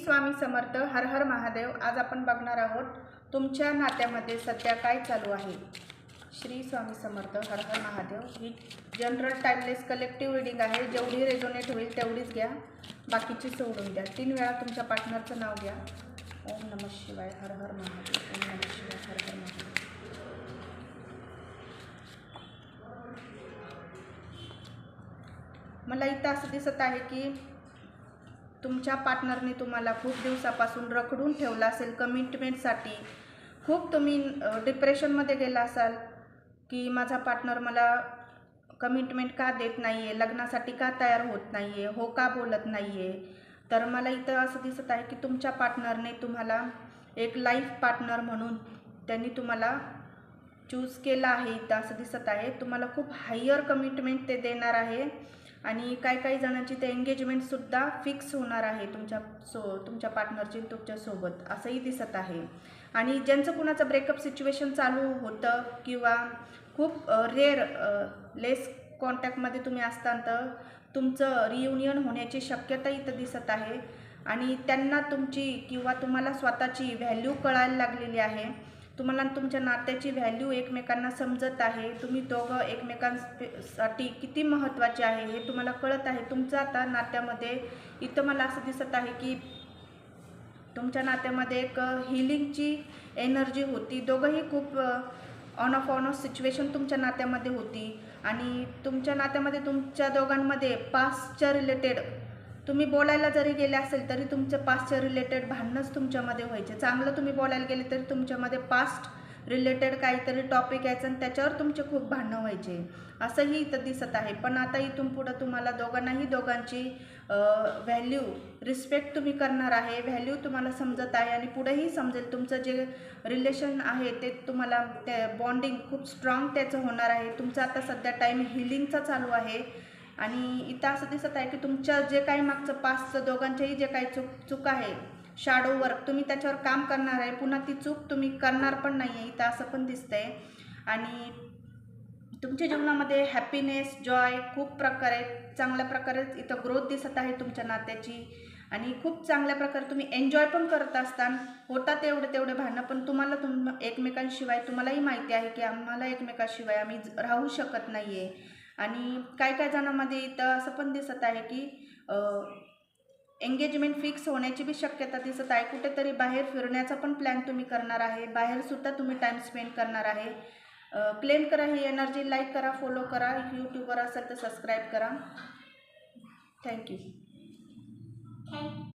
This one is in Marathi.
स्वामी समर्थ. हर हर महादेव. आज आपण बघणार आहोत तुमच्या नात्यामध्ये सध्या काय चालू आहे. श्री स्वामी समर्थ. हर हर महादेव. ही जनरल टाइमलेस कलेक्टिव्ह रीडिंग आहे. जेवढी रेझोनेट होईल तेवढीच घ्या, बाकीची सोडून द्या. 3 वेळा तुमच्या पार्टनरचं नाव घ्या. ओम नमः शिवाय. हर हर महादेव. ओम नमः शिवाय. हर हर महादेव. मला इथं असं दिसत आहे की तुमच्या पार्टनरने तुम्हाला खूप दिवसापासून रखडून ठेवलं असेल कमिटमेंटसाठी. खूप तुम्ही डिप्रेशनमध्ये गेला असाल की माझा पार्टनर मला कमिटमेंट का देत नाही आहे, लग्नासाठी का तयार होत नाही आहे, हो का बोलत नाही आहे. तर मला इथं असं दिसत आहे की तुमच्या पार्टनरने तुम्हाला एक लाईफ पार्टनर म्हणून त्यांनी तुम्हाला चूज केला आहे. इथं असं दिसत आहे तुम्हाला खूप हायर कमिटमेंट ते देणार आहे आणि काही जणांची ते एंगेजमेंटसुद्धा फिक्स होणार आहे तुमच्या पार्टनरची तुमच्यासोबत, असंही दिसत आहे. आणि ज्यांचं कुणाचं ब्रेकअप सिच्युएशन चालू होतं किंवा खूप लेस कॉन्टॅक्टमध्ये तुम्ही असता तर तुमचं रियुनियन होण्याची शक्यता इथं दिसत आहे. आणि त्यांना तुमची किंवा तुम्हाला स्वतःची व्हॅल्यू कळायला लागलेली आहे. तुम्हाला तुमच्या नात्याची व्हॅल्यू एकमेकांना समजत आहे. तुम्ही दोघं एकमेकांसाठी किती महत्त्वाचे आहे हे तुम्हाला कळत आहे. तुमचं आता नात्यामध्ये इथं मला असं दिसत आहे की तुमच्या नात्यामध्ये एक हिलिंगची एनर्जी होती. दोघंही खूप ऑन ऑफ सिच्युएशन तुमच्या नात्यामध्ये होती. आणि तुमच्या नात्यामध्ये तुमच्या दोघांमध्ये पास्टच्या रिलेटेड तुम्ही बोलायला जरी गेले असेल तरी तुमचं पास्टच्या रिलेटेड भांडणंच तुमच्यामध्ये व्हायचे. चांगलं तुम्ही बोलायला गेले तरी तुमच्यामध्ये पास्ट रिलेटेड काहीतरी टॉपिक यायचं आणि त्याच्यावर तुमचे खूप भांडणं व्हायचे, असंही इथं दिसत आहे. पण आता इथून पुढं तुम्हाला दोघांची व्हॅल्यू रिस्पेक्ट तुम्ही करणार आहे. व्हॅल्यू तुम्हाला समजत आहे आणि पुढेही समजेल. तुमचं जे रिलेशन आहे ते तुम्हाला ते बॉन्डिंग खूप स्ट्रॉंग त्याचं होणार आहे. तुमचा आता सध्या टाईम हिलिंगचा चालू आहे. आणि इथं असं दिसत आहे की तुमच्या जे काही मागचं पास्टचं दोघांच्याही जे काही चूक आहे, शॅडो वर्क, तुम्ही त्याच्यावर काम करणार आहे. पुन्हा ती चूक तुम्ही करणार पण नाही आहे, इथं असं पण दिसतंय. आणि तुमच्या जीवनामध्ये हॅपीनेस, जॉय खूप प्रकारे चांगल्या प्रकारे इथं ग्रोथ दिसत आहे तुमच्या नात्याची. आणि खूप चांगल्या प्रकारे तुम्ही एन्जॉय पण करत असताना होतात तेवढे भांडणं, पण तुम्हाला एकमेकांशिवाय तुम्हालाही माहिती आहे की आम्हाला एकमेकांशिवाय आम्ही राहू शकत नाही आहे. आणि काही जणांमध्ये इथं असं पण दिसत आहे की एंगेजमेंट फिक्स होण्याची बी शक्यता दिसत आहे. कुठेतरी बाहेर फिरण्याचा पण प्लॅन तुम्ही करणार आहे. बाहेरसुद्धा तुम्ही टाईम स्पेंड करणार आहे. क्लेम करा ही एनर्जी, लाईक करा, फॉलो करा. यूट्यूबवर असेल तर सबस्क्राईब करा. थँक्यू.